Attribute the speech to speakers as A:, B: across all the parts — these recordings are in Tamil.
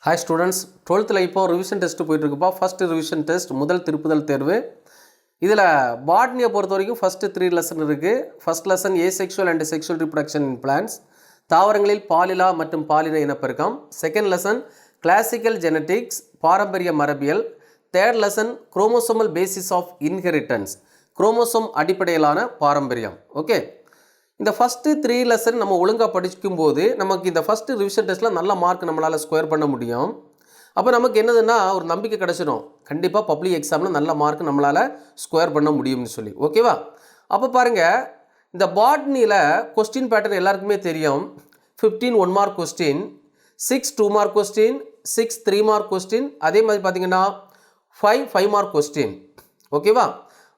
A: Hi students, 12th இப்போ ரிவிஷன் டெஸ்ட் போயிட்டு இருக்குப்பா. ஃபர்ஸ்ட் ரிவிஷன் டெஸ்ட் முதல் திருப்புதல் தேர்வு. இதில் பாட்னியை பொறுத்த வரைக்கும் ஃபர்ஸ்ட் 3 லெசன் இருக்குது. First lesson asexual and sexual reproduction in plants, தாவரங்களில் பாலிலா மற்றும் பாலின இனப்பெருக்கம். செகண்ட் லெசன் கிளாசிக்கல் ஜெனட்டிக்ஸ், பாரம்பரிய மரபியல். Third lesson chromosomal basis of inheritance, chromosome அடிப்படையிலான பாரம்பரியம். ஓகே, இந்த ஃபஸ்ட்டு 3 லெசன் நம்ம ஒழுங்காக படிக்கும்போது நமக்கு இந்த ஃபஸ்ட்டு ரிவிஷன் டெஸ்ட்டில் நல்ல மார்க் நம்மளால் ஸ்கொயர் பண்ண முடியும். அப்போ நமக்கு என்னதுன்னா ஒரு நம்பிக்கை கிடச்சிடும், கண்டிப்பாக பப்ளிக் எக்ஸாமில் நல்ல மார்க் நம்மளால் ஸ்கொயர் பண்ண முடியும்னு சொல்லி. ஓகேவா? அப்போ பாருங்கள், இந்த பாட்னியில் கொஸ்டின் பேட்டர்ன் எல்லாருக்குமே தெரியும். 15 1 mark question, 6 2 mark question, 6 3 mark question, அதே மாதிரி பார்த்தீங்கன்னா 5 மார்க் கொஸ்டின். ஓகேவா?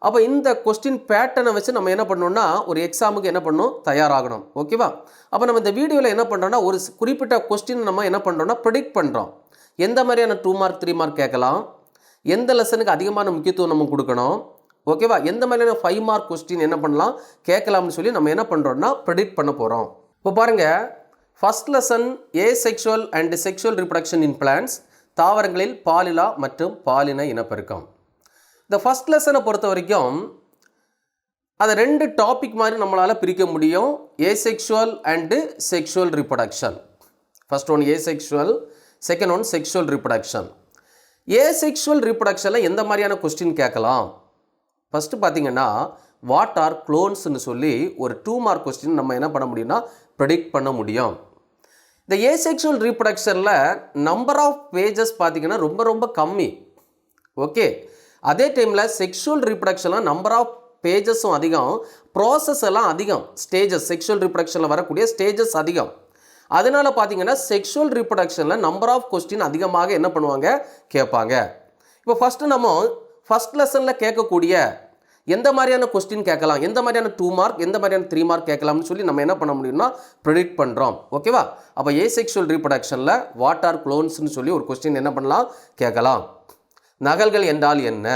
A: அப்போ இந்த கொஸ்டின் பேட்டர்னை வச்சு நம்ம என்ன பண்ணணும்னா ஒரு எக்ஸாமுக்கு என்ன பண்ணணும், தயாராகணும். ஓகேவா? அப்போ நம்ம இந்த வீடியோவில் என்ன பண்ணுறோம்னா ஒரு குறிப்பிட்ட கொஸ்டின் நம்ம என்ன பண்ணுறோம்னா ப்ரெடிக்ட் பண்ணுறோம். எந்த மாதிரியான 2 மார்க் 3 மார்க் கேட்கலாம், எந்த லெசனுக்கு அதிகமான முக்கியத்துவம் நம்ம கொடுக்கணும். ஓகேவா? எந்த மாதிரியான 5 மார்க் கொஸ்டின் என்ன பண்ணலாம் கேட்கலாம்னு சொல்லி நம்ம என்ன பண்ணுறோம்னா ப்ரெடிக்ட் பண்ண போகிறோம். இப்போ பாருங்கள், first lesson asexual and sexual reproduction in plants, தாவரங்களில் பாலிலா மற்றும் பாலின இனப்பெருக்கம். இந்த ஃபஸ்ட் லெசனை பொறுத்த வரைக்கும் அதை 2 டாபிக் மாதிரி நம்மளால் பிரிக்க முடியும். Asexual and sexual reproduction. First one asexual, second one sexual reproduction. Asexual ரிப்ரடக்ஷனில் எந்த மாதிரியான கொஸ்டின் கேட்கலாம்? ஃபஸ்ட்டு பார்த்தீங்கன்னா வாட் ஆர் க்ளோன்ஸ்னு சொல்லி ஒரு 2 மார்க் கொஸ்டின் நம்ம என்ன பண்ண முடியும்னா ப்ரெடிக்ட் பண்ண முடியும். இந்த ஏசெக்சுவல் ரீப்ரொடக்ஷனில் நம்பர் ஆஃப் பேஜஸ் பார்த்தீங்கன்னா ரொம்ப ரொம்ப கம்மி. ஓகே, அதே டைமில் செக்ஷுவல் ரீப்ரொடக்ஷனில் நம்பர் ஆஃப் பேஜஸும் அதிகம், ப்ராசஸ் எல்லாம் அதிகம். ஸ்டேஜஸ், செக்ஷுவல் ரீப்ரொடக்ஷனில் வரக்கூடிய ஸ்டேஜஸ் அதிகம். அதனால் பார்த்தீங்கன்னா செக்ஷுவல் ரீப்ரொடக்ஷனில் நம்பர் ஆஃப் கொஸ்டின் அதிகமாக என்ன பண்ணுவாங்க, கேட்பாங்க. இப்போ ஃபஸ்ட்டு நம்ம ஃபஸ்ட் லெசனில் கேட்கக்கூடிய எந்த மாதிரியான கொஸ்டின் கேட்கலாம், எந்த மாதிரியான 2 மார்க் எந்த மாதிரியான 3 மார்க் கேட்கலாம்னு சொல்லி நம்ம என்ன பண்ண முடியும்னா ப்ரெடிக்ட் பண்ணுறோம். ஓகேவா? அப்போ ஏசெக்சுவல் ரீப்ரொடக்ஷனில் வாட் ஆர் க்ளோன்ஸ்னு சொல்லி ஒரு கொஸ்டின் என்ன பண்ணலாம் கேட்கலாம். நகல்கள் என்றால் என்ன?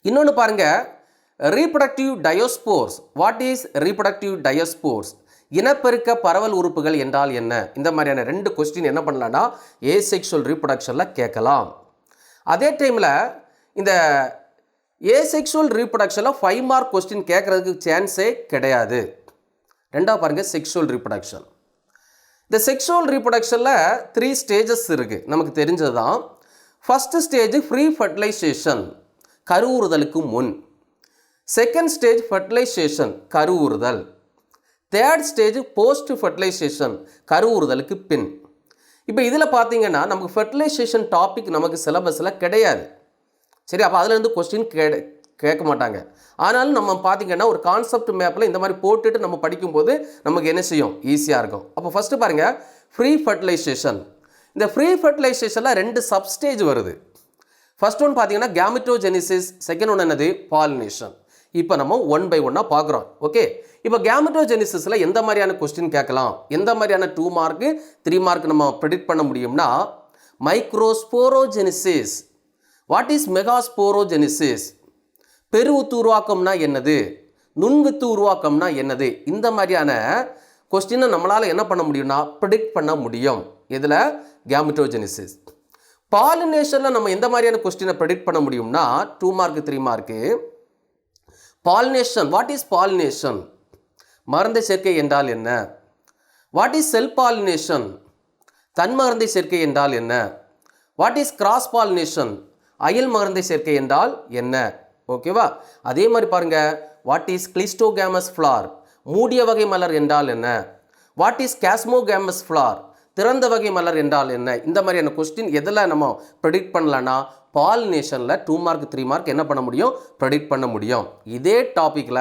A: இன்னொன்று பாருங்க, reproductive diaspores. What is reproductive diaspores? இனப்பெருக்க பரவல் உறுப்புகள் என்றால் என்ன? இந்த மாதிரியான 2 கொஸ்டின் என்ன பண்ணலாம்னா ஏசெக்சுவல் ரீப்ரொடக்ஷனில் கேட்கலாம். அதே டைமில் இந்த ஏசெக்சுவல் ரீப்ரொடக்ஷனில் 5 மார்க் கொஸ்டின் கேட்குறதுக்கு சான்ஸே கிடையாது. ரெண்டாவது பாருங்கள், செக்ஷுவல் ரீப்ரொடக்ஷன். இந்த செக்ஷுவல் ரீப்ரொடக்ஷனில் 3 ஸ்டேஜஸ் இருக்குது, நமக்கு தெரிஞ்சது தான். ஃபஸ்ட்டு ஸ்டேஜ் ஃப்ரீ ஃபர்டிலைசேஷன், கருவுறுதலுக்கு முன். செகண்ட் ஸ்டேஜ் ஃபர்டிலைசேஷன், கருவுறுதல். தேர்ட் ஸ்டேஜ் போஸ்ட் ஃபர்டிலைசேஷன், கருவுறுதலுக்கு பின். இப்போ இதில் பார்த்தீங்கன்னா நமக்கு ஃபர்டிலைசேஷன் டாபிக் நமக்கு சிலபஸில் கிடையாது. சரி, அப்போ அதுலேருந்து கொஸ்டின் கேட்க மாட்டாங்க. ஆனாலும் நம்ம பார்த்தீங்கன்னா ஒரு கான்செப்ட் மேப்பில் இந்த மாதிரி போட்டுட்டு நம்ம படிக்கும்போது நமக்கு என்ன செய்யும், ஈஸியாக இருக்கும். அப்போ ஃபஸ்ட்டு பாருங்கள், ஃப்ரீ ஃபர்டிலைசேஷன். இந்த ஃப்ரீ ஃபர்டிலைசேஷனில் 2 சப்ஸ்டேஜ் வருது. ஃபர்ஸ்ட் ஒன் பார்த்தீங்கன்னா கேமெட்டோஜெனிசிஸ், செகண்ட் ஒன் என்னது, பாலினேஷன். இப்போ நம்ம 1 by 1 பார்க்குறோம். ஓகே, இப்போ கேமெட்டோஜெனிசிஸில் எந்த மாதிரியான கொஸ்டின் கேட்கலாம், எந்த மாதிரியான 2 மார்க்கு 3 மார்க் நம்ம ப்ரெடிக்ட் பண்ண முடியும்னா மைக்ரோஸ்போரோஜெனிசிஸ். What is megasporogenesis? பெருவித்து உருவாக்கம்னா என்னது, நுண்வித்து உருவாக்கம்னா என்னது? இந்த மாதிரியான கொஸ்டினை நம்மளால் என்ன பண்ண முடியும்னா ப்ரெடிக்ட் பண்ண முடியும். இதில் கேமெட்டோஜெனிசிஸ். பாலினேஷனில் நம்ம எந்த மாதிரியான கொஸ்டினை ப்ரெடிக்ட் பண்ண முடியும்னா 2 mark 3 mark. Pollination, what is pollination? மருந்தை சேர்க்கை என்றால் என்ன? What is self pollination? தன்மருந்தை சேர்க்கை என்றால் என்ன? What is cross pollination? அயல் மருந்தை சேர்க்கை என்றால் என்ன? ஓகேவா? அதே மாதிரி பாருங்கள், வாட் இஸ் கிளிஸ்டோகேமஸ் ஃப்ளார்? மூடிய வகை மலர் என்றால் என்ன? What is chasmogamous flower? திறந்த வகை மலர் என்றால் என்ன? இந்த மாதிரியான கொஸ்டின் எதில் நம்ம ப்ரெடிக்ட் பண்ணலான்னா பாலினேஷனில் 2 மார்க் 3 மார்க் என்ன பண்ண முடியும், ப்ரெடிக்ட் பண்ண முடியும். இதே டாப்பிக்கில்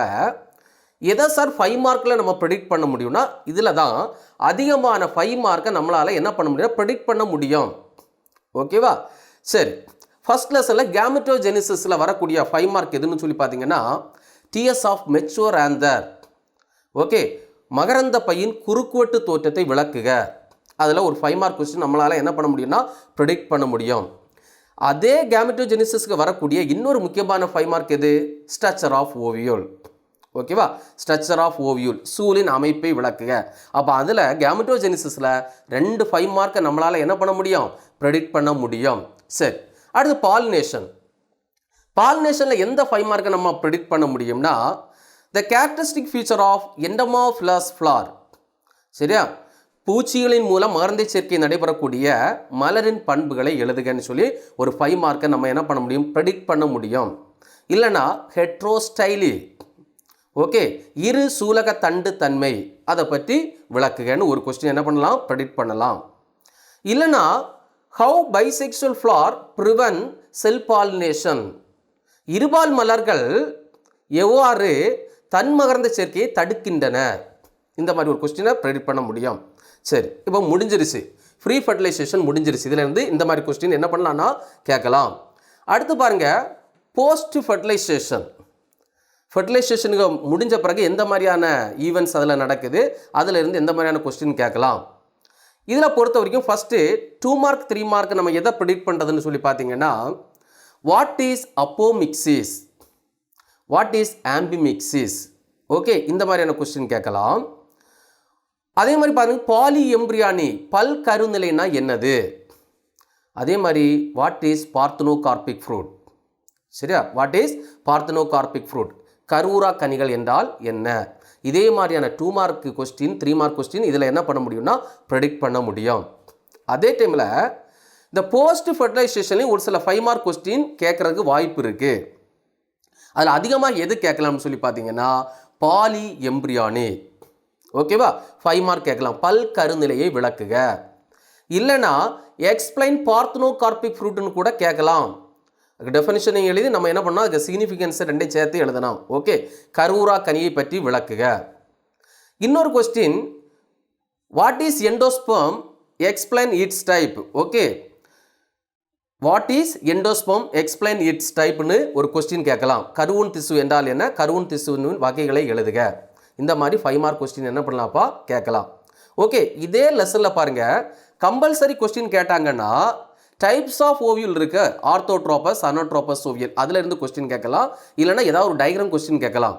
A: எதை சார் 5 மார்க்கில் நம்ம ப்ரெடிக்ட் பண்ண முடியும்னா இதில் தான் அதிகமான 5 மார்க்கை நம்மளால் என்ன பண்ண முடியும், ப்ரெடிக்ட் பண்ண முடியும். ஓகேவா? சரி, ஃபர்ஸ்ட் லெசனில் கேமெட்டோஜெனிசிஸில் வரக்கூடிய 5 மார்க் எதுன்னு சொல்லி பார்த்தீங்கன்னா T S of mature anther. Okay, மகரந்த பையின் குறுக்குவெட்டு தோற்றத்தை விளக்குக. அதில் ஒரு 5 மார்க் கொஸ்டின் நம்மளால் என்ன பண்ண முடியும்னா ப்ரெடிக்ட் பண்ண முடியும். அதே கேமெட்டோஜெனிசிஸ்க்கு வரக்கூடிய இன்னொரு முக்கியமான 5 மார்க் எது, ஸ்ட்ரக்சர் ஆஃப் ஓவியோல். ஓகேவா? ஸ்ட்ரக்சர் ஆஃப் ஓவியூல், சூலின் அமைப்பை விளக்குக. அப்போ அதில் கேமெட்டோஜெனிசிஸில் 2 5 மார்க்கை நம்மளால் என்ன பண்ண முடியும்? ப்ரெடிக்ட் பண்ண முடியும். சரி, அடுத்து பாலினேஷன். பாலினேஷனில் எந்த 5 மார்க்கை நம்ம ப்ரெடிக்ட் பண்ண முடியும்னா, the characteristic feature of entomophilous flower. சரியா? பூச்சிகளின் மூலம் மகரந்த சேர்க்கை நடைபெறக்கூடிய மலரின் பண்புகளை எழுதுகன்னு சொல்லி ஒரு 5 மார்க்கை நம்ம என்ன பண்ண முடியும்? ப்ரெடிக்ட் பண்ண முடியும். இல்லைனா ஹெட்ரோஸ்டைலி, ஓகே, இரு சூலக தண்டு தன்மை, அதை பற்றி விளக்குகன்னு ஒரு கொஸ்டின் என்ன பண்ணலாம்? ப்ரெடிக்ட் பண்ணலாம். இல்லைனா how bisexual flower prevent self pollination, இருபால் மலர்கள் எவ்வாறு தன்மகரந்த சேர்க்கையை தடுக்கின்றன, இந்த மாதிரி ஒரு கொஸ்டினை ப்ரெடிக்ட் பண்ண முடியும். சரி, இப்போ முடிஞ்சிருச்சு, ஃப்ரீ ஃபர்டிலைசேஷன் முடிஞ்சிருச்சு. இதிலேருந்து இந்த மாதிரி கொஸ்டின் என்ன பண்ணலான்னா கேட்கலாம். அடுத்து பாருங்கள், போஸ்ட் ஃபர்டிலைசேஷன். ஃபர்டிலைசேஷனுக்கு முடிஞ்ச பிறகு எந்த மாதிரியான ஈவெண்ட்ஸ் அதில் நடக்குது, அதிலிருந்து எந்த மாதிரியான கொஸ்டின் கேட்கலாம். இதில் பொறுத்த வரைக்கும் ஃபஸ்ட்டு 2 மார்க் 3 மார்க் நம்ம எதை ப்ரெடிக்ட் பண்ணுறதுன்னு சொல்லி பார்த்தீங்கன்னா, what is apomixis, what is amphimixis, okay, இந்த மாதிரியான கொஸ்டின் கேட்கலாம். அதே மாதிரி பாருங்கள், பாலி எம்பிரியானி, பல் கருநிலைனா என்னது. அதே மாதிரி வாட் இஸ் பார்த்தனோகார்பிக் ஃப்ரூட். சரியா? வாட் இஸ் பார்த்தனோகார்பிக் ஃப்ரூட், கருவுரா கனிகள் என்றால் என்ன. இதே மாதிரியான 2 மார்க் கொஸ்டின் 3 மார்க் கொஸ்டின் இதில் என்ன பண்ண முடியும்னா ப்ரெடிக்ட் பண்ண முடியும். அதே டைமில் இந்த போஸ்ட் ஃபர்டிலைசேஷன்லேயும் ஒரு சில 5 மார்க் கொஸ்டின் கேட்குறதுக்கு வாய்ப்பு இருக்குது. அதில் அதிகமாக எது கேட்கலாம்னு சொல்லி பார்த்தீங்கன்னா, பாலி எம்பிரியானி, ஓகேவா, 5 மார்க் கேட்கலாம். பல் கருநிலையை விளக்குக. இல்லைனா எக்ஸ்பிளைன் பார்த்தனோகார்பிக் ஃப்ரூட்னு கூட கேட்கலாம். டெஃபினிஷனை எழுதி நம்ம என்ன பண்ணோம், அதுக்கு சிக்னிஃபிகன்ஸை 2 சேர்த்து எழுதலாம். ஓகே, கருவுரா கனியை பற்றி விளக்குக. இன்னொரு question, what is endosperm, explain its type. Okay, what is endosperm, explain its டைப்னு ஒரு கொஸ்டின் கேட்கலாம். கருவுன் திசு என்றால் என்ன, கருவுன் திசுவின் வகைகளை எழுதுக. இந்த மாதிரி 5 மார்க் கொஸ்டின் என்ன பண்ணலாம்ப்பா கேட்கலாம். ஓகே, இதே லெசனில் பாருங்கள், கம்பல்சரி கொஸ்டின் கேட்டாங்கன்னா டைப்ஸ் ஆஃப் ஓவியல் இருக்கு, ஆர்த்தோட்ரோபஸ் அனோட்ரோபஸ் ஓவியல், அதில் இருந்து கொஸ்டின் கேட்கலாம். இல்லைனா ஏதாவது ஒரு டயக்ராம் கொஸ்டின் கேட்கலாம்.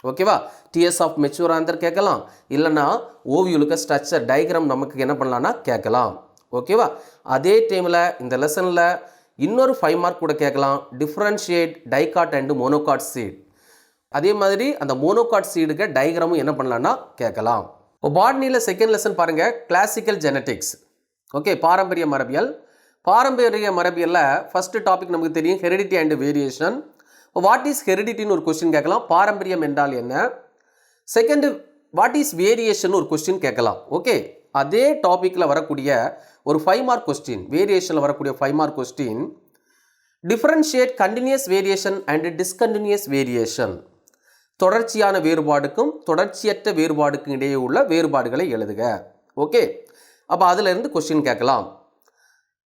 A: ஓகேவா? டிஎஸ் ஆஃப் மெச்சூர் ஆன்சர் கேட்கலாம். இல்லைனா ஓவியலுக்கு ஸ்ட்ரக்சர் டயக்ராம் நமக்கு என்ன பண்ணலான்னா கேட்கலாம். ஓகேவா? அதே டைமில் இந்த லெசனில் இன்னொரு 5 மார்க் கூட கேட்கலாம், differentiate dicot and monocot seed. அதே மாதிரி அந்த மோனோகாட் சீடுக்கு டயக்ராமும் என்ன பண்ணலான்னா கேட்கலாம். இப்போ பாட்னியில் செகண்ட் லெசன் பாருங்கள், கிளாசிக்கல் ஜெனட்டிக்ஸ். ஓகே, பாரம்பரிய மரபியல். பாரம்பரிய மரபியலில் ஃபஸ்ட்டு டாபிக் நமக்கு தெரியும், heredity and variation. What is ஹெரிடிட்டின்னு ஒரு கொஸ்டின் கேட்கலாம், பாரம்பரியம் என்றால் என்ன. செகண்டு, வாட் இஸ் வேரியேஷன் ஒரு கொஸ்டின் கேட்கலாம். ஓகே, அதே டாப்பிக்கில் வரக்கூடிய ஒரு 5 மார்க் கொஸ்டின், வேரியேஷனில் வரக்கூடிய 5 mark question, differentiate continuous variation and discontinuous variation. தொடர்ச்சியான வேறுபாடுக்கும் தொடர்ச்சியற்ற வேறுபாடுக்கும் இடையே உள்ள வேறுபாடுகளை எழுதுக. ஓகே, அப்போ அதிலிருந்து கொஸ்டின் கேட்கலாம்.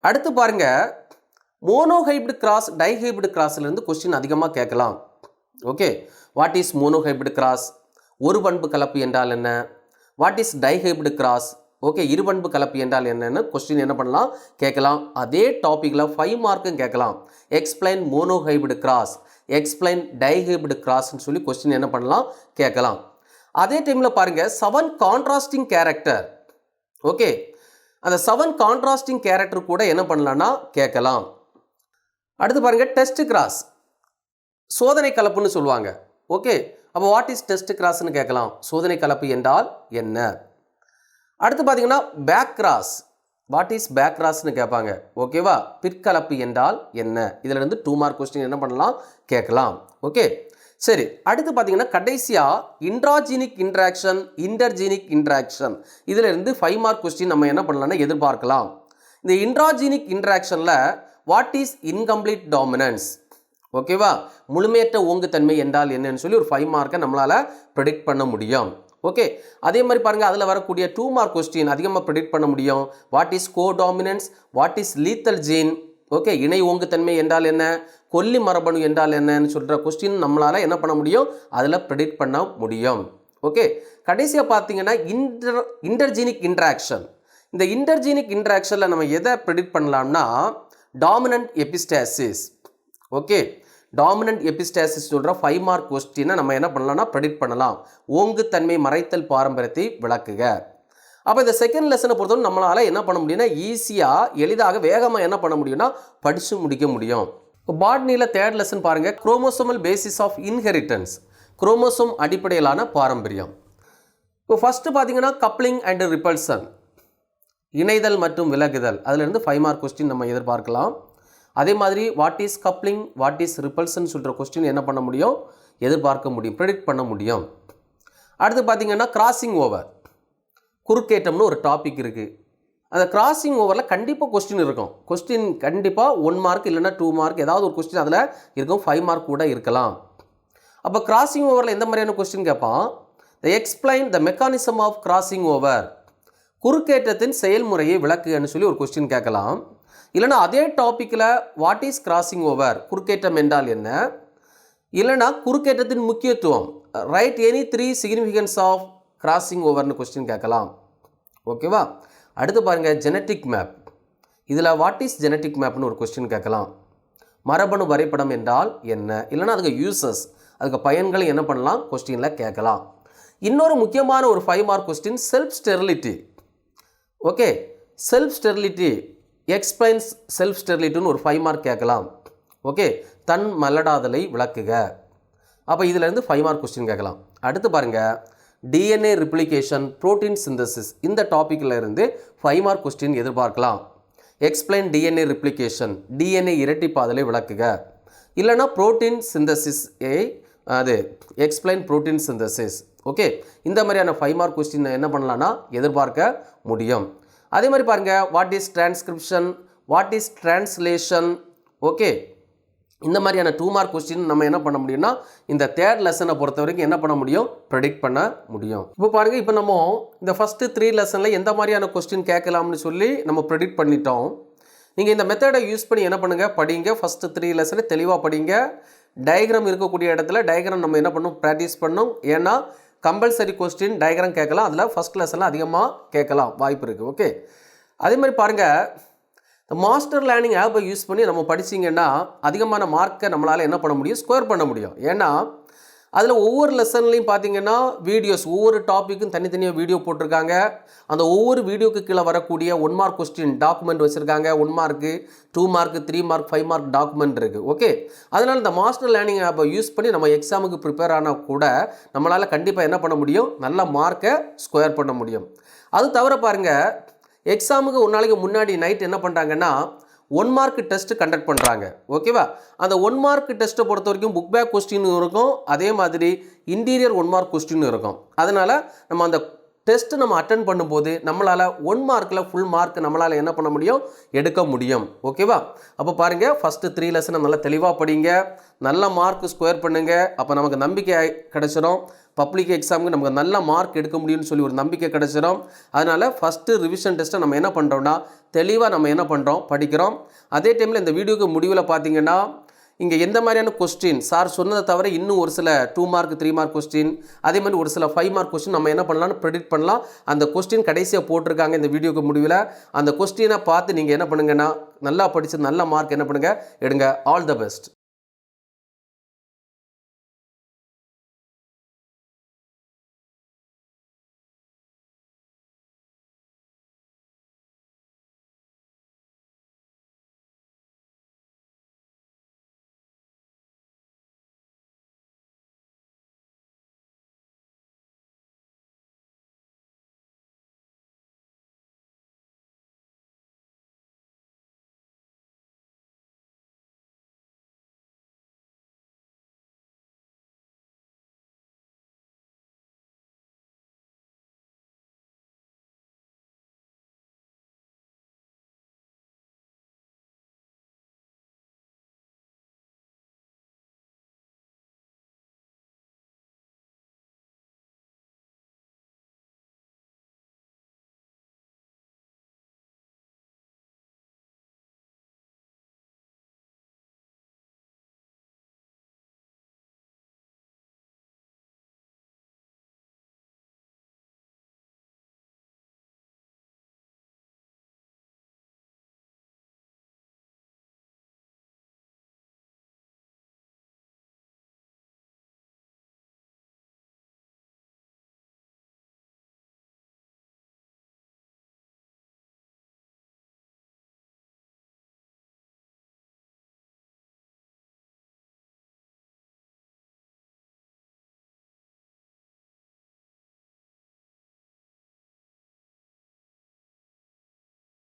A: அடுத்து பாருங்க, மோனோஹைபிரிட் கிராஸ் டைஹைபிரிட் கிராஸ்லேருந்து கொஸ்டின் அதிகமாக கேட்கலாம். Okay, what is monohybrid cross, ஒரு பண்பு கலப்பு என்றால் என்ன. What is dihybrid cross, okay, இருபண்பு கலப்பு என்றால் என்னன்னு கொஸ்டின் என்ன பண்ணலாம் கேட்கலாம். அதே டாப்பிக்கில் 5 மார்க்கும் கேட்கலாம். Explain monohybrid cross, explain dihybrid கிராஸ்ன்னு சொல்லி கொஸ்டின் என்ன பண்ணலாம் கேட்கலாம். அதே டைமில் பாருங்கள், 7 கான்ட்ராஸ்டிங் கேரக்டர். ஓகே, அந்த 7 கான்ட்ராஸ்டிங் கேரக்டர் கூட என்ன பண்ணலான்னா கேட்கலாம். அடுத்து பாருங்கள், டெஸ்ட் கிராஸ், சோதனை கலப்புன்னு சொல்லுவாங்க. ஓகே, அப்போ வாட் இஸ் டெஸ்ட் கிராஸ்ன்னு கேட்கலாம். சோதனை கலப்பு என்றால் என்ன. அடுத்து பார்த்தீங்கன்னா back cross, what is back கிராஸ்ன்னு கேட்பாங்க. ஓகேவா, பிற்கலப்பு என்றால் என்ன. இதில் இருந்து 2 மார்க் கொஸ்டின் என்ன பண்ணலாம் கேட்கலாம். ஓகே, சரி. அடுத்து பார்த்தீங்கன்னா கடைசியாக இன்ட்ராஜீனிக் இன்ட்ராக்ஷன், இன்டர்ஜீனிக் இன்ட்ராக்ஷன், இதில் இருந்து 5 மார்க் கொஸ்டின் நம்ம என்ன பண்ணலாம்னா எதிர்பார்க்கலாம். இந்த இன்ட்ராஜீனிக் இன்ட்ராக்ஷனில் வாட் இஸ் இன்கம்ப்ளீட் டாமினன்ஸ், ஓகேவா, முழுமையற்ற ஓங்குத்தன்மை என்றால் என்னன்னு சொல்லி ஒரு 5 மார்க்கை நம்மளால் ப்ரெடிக்ட் பண்ண முடியும். ஓகே, அதே மாதிரி பாருங்கள், அதில் வரக்கூடிய 2 மார்க் கொஸ்டின் அதிகமாக ப்ரெடிக்ட் பண்ண முடியும். What is codominance, what is lethal gene, okay, இணை ஓங்குத்தன்மை என்றால் என்ன, கொல்லி மரபணு என்றால் என்னன்னு சொல்கிற கொஸ்டின் நம்மளால் என்ன பண்ண முடியும், அதில் ப்ரெடிக்ட் பண்ண முடியும். ஓகே, கடைசியாக பார்த்தீங்கன்னா இன்டர்ஜீனிக் இன்ட்ராக்ஷன். இந்த இன்டர்ஜீனிக் இன்ட்ராக்ஷனில் நம்ம எதை ப்ரெடிக்ட் பண்ணலாம்னா dominant epistasis. Okay, dominant epistasis சொல்கிற 5 மார்க் கொஸ்டினை நம்ம என்ன பண்ணலாம்னா ப்ரெடிக்ட் பண்ணலாம். ஓங்குத்தன்மை மறைத்தல் பாரம்பரியத்தை விளக்குக. அப்போ இந்த செகண்ட் லெசனை பொறுத்தவரை நம்மளால் என்ன பண்ண முடியும்னா ஈஸியாக எளிதாக வேகமாக என்ன பண்ண முடியும்னா படித்து முடிக்க முடியும். இப்போ பாட்னியில் தேர்ட் லெசன் பாருங்கள், chromosomal basis of inheritance, chromosome அடிப்படையிலான பாரம்பரியம். இப்போ ஃபஸ்ட்டு பார்த்தீங்கன்னா கப்ளிங் அண்ட் ரிப்பல்சன், இணைதல் மற்றும் விலகுதல், அதிலிருந்து 5 மார்க் கொஸ்டின் நம்ம எதிர்பார்க்கலாம். அதே மாதிரி what is coupling, what is repulsion சொல்கிற கொஸ்டின் என்ன பண்ண முடியும், எதிர்பார்க்க முடியும், ப்ரெடிக்ட் பண்ண முடியும். அடுத்து பார்த்தீங்கன்னா கிராசிங் ஓவர், குறுக்கேற்றம்னு ஒரு டாபிக் இருக்குது. அந்த கிராசிங் ஓவரில் கண்டிப்பாக கொஸ்டின் இருக்கும். கொஸ்டின் கண்டிப்பாக 1 மார்க் இல்லைன்னா 2 மார்க் ஏதாவது ஒரு கொஸ்டின் அதில் இருக்கும், 5 மார்க் கூட இருக்கலாம். அப்போ கிராசிங் ஓவரில் எந்த மாதிரியான கொஸ்டின் கேட்பான், explain the mechanism of crossing over, குறுக்கேற்றத்தின் செயல்முறையை விளக்குன்னு சொல்லி ஒரு கொஸ்டின் கேட்கலாம். இல்லைனா அதே டாப்பிக்கில் வாட் இஸ் கிராசிங் ஓவர், குறுக்கேற்றம் என்றால் என்ன, இல்லைனா குறுக்கேற்றத்தின் முக்கியத்துவம், write any 3 significance of crossing ஓவர்னு கொஸ்டின் கேட்கலாம். ஓகேவா. அடுத்து பாருங்கள் ஜெனட்டிக் மேப், இதில் வாட் இஸ் ஜெனட்டிக் மேப்னு ஒரு கொஸ்டின் கேட்கலாம். மரபணு வரைபடம் என்றால் என்ன, இல்லைனா அதுக்கு யூசஸ், அதுக்கு பயன்களை என்ன பண்ணலாம் கொஸ்டினில் கேட்கலாம். இன்னொரு முக்கியமான ஒரு 5 mark question self sterility. Okay, self sterility, explains self ஸ்டெரிலிட்டின்னு ஒரு 5 மார்க் கேட்கலாம். ஓகே, தன் மலடாதலை விளக்குக. அப்போ இதிலேருந்து 5 மார்க் கொஸ்டின் கேட்கலாம். அடுத்து பாருங்கள் டிஎன்ஏ ரிப்ளிகேஷன், புரோட்டீன் சிந்தசிஸ், இந்த டாப்பிக்கில் இருந்து 5 மார்க் கொஸ்டின் எதிர்பார்க்கலாம். எக்ஸ்பிளைன் டிஎன்ஏ ரிப்ளிகேஷன், டிஎன்ஏ இரட்டிப்பாதலை விளக்குக. இல்லைனா புரோட்டீன் சிந்தசிஸ், அது எக்ஸ்பிளைன் புரோட்டீன் சிந்தசிஸ். ஓகே, இந்த மாதிரியான 5 மார்க் கொஸ்டின் என்ன பண்ணலான்னா எதிர்பார்க்க முடியும். அதே மாதிரி பாருங்கள் what is transcription, what is translation. Okay, இந்த மாதிரியான 2 மார்க் கொஸ்டின் நம்ம என்ன பண்ண முடியும்னா இந்த தேர்ட் லெசனை பொறுத்த வரைக்கும் என்ன பண்ண முடியும், ப்ரெடிக்ட் பண்ண முடியும். இப்போ பாருங்கள், இப்போ நம்ம இந்த ஃபஸ்ட்டு 3 லெசனில் எந்த மாதிரியான கொஸ்டின் கேட்கலாம்னு சொல்லி நம்ம ப்ரெடிக்ட் பண்ணிட்டோம். நீங்கள் இந்த மெத்தடை யூஸ் பண்ணி என்ன பண்ணுங்கள், படிங்க. ஃபஸ்ட்டு 3 லெசனை தெளிவாக படிங்க. டயக்ராம் இருக்கக்கூடிய இடத்துல டயக்ராம் நம்ம என்ன பண்ணணும், ப்ராக்டிஸ் பண்ணணும். ஏன்னா கம்பல்சரி கொஸ்டின் டயக்ராம் கேட்கலாம், அதில் ஃபஸ்ட் லெசனில் அதிகமாக கேட்கலாம் வாய்ப்பு இருக்குது. ஓகே, அதே மாதிரி பாருங்கள், இந்த மாஸ்டர் லேர்னிங் ஆப்பை யூஸ் பண்ணி நம்ம படிச்சிங்கன்னா அதிகமான மார்க்கை நம்மளால் என்ன பண்ண முடியும், ஸ்கோர் பண்ண முடியும். ஏன்னா அதில் ஒவ்வொரு லெசன்லையும் பார்த்தீங்கன்னா வீடியோஸ், ஒவ்வொரு டாப்பிக்கும் தனித்தனியாக வீடியோ போட்டிருக்காங்க. அந்த ஒவ்வொரு வீடியோக்கு கீழே வரக்கூடிய 1 மார்க் கொஸ்டின் டாக்குமெண்ட் வச்சுருக்காங்க. 1 mark, 2 mark, 3 mark, 5 mark document இருக்குது. ஓகே, அதனால் இந்த மாஸ்டர் லேர்னிங் ஆப்பை யூஸ் பண்ணி நம்ம எக்ஸாமுக்கு ப்ரிப்பேர் ஆனால் கூட நம்மளால் கண்டிப்பாக என்ன பண்ண முடியும், நல்ல மார்க்கை ஸ்கொயர் பண்ண முடியும். அது தவிர பாருங்கள், எக்ஸாமுக்கு ஒரு நாளைக்கு முன்னாடி நைட் என்ன பண்ணுறாங்கன்னா 1 மார்க் டெஸ்ட் கண்டக்ட் பண்ணுறாங்க. ஓகேவா. அந்த 1 மார்க் டெஸ்ட்டை பொறுத்த வரைக்கும் புக் பேக் கொஸ்டின் இருக்கும், அதே மாதிரி இன்டீரியர் 1 மார்க் கொஸ்டின் இருக்கும். அதனால் நம்ம அந்த டெஸ்ட்டு நம்ம அட்டன் பண்ணும்போது நம்மளால் 1 மார்க்கில் ஃபுல் மார்க் நம்மளால் என்ன பண்ண முடியும், எடுக்க முடியும். ஓகேவா. அப்போ பாருங்கள், ஃபஸ்ட்டு 3 லெசனை நல்லா தெளிவாக படிங்க, நல்ல மார்க் ஸ்கொயர் பண்ணுங்கள். அப்போ நமக்கு நம்பிக்கை கிடச்சிடும், பப்ளிக் எக்ஸாமுக்கு நமக்கு நல்ல மார்க் எடுக்க முடியும்னு சொல்லி ஒரு நம்பிக்கை கிடச்சிடும். அதனால் ஃபஸ்ட்டு ரிவிஷன் டெஸ்ட்டை நம்ம என்ன பண்ணுறோம்னா தெளிவாக நம்ம என்ன பண்ணுறோம், படிக்கிறோம். அதே டைமில் இந்த வீடியோக்கு முடிவில் பார்த்தீங்கன்னா இங்கே எந்த மாதிரியான கொஸ்டின் சார் சொன்னதை தவிர இன்னும் ஒரு சில 2 மார்க் 3 மார்க் கொஸ்டின், அதே மாதிரி ஒரு சில 5 மார்க் கொஸ்டின் நம்ம என்ன பண்ணலாம்னு ப்ரெடிக்ட் பண்ணலாம். அந்த கொஸ்டின் கடைசியாக போட்டிருக்காங்க இந்த வீடியோக்கு முடிவில். அந்த கொஸ்டினை பார்த்து நீங்கள் என்ன பண்ணுங்கன்னா நல்லா படித்து நல்ல மார்க் என்ன பண்ணுங்கள் எடுங்க. All the best.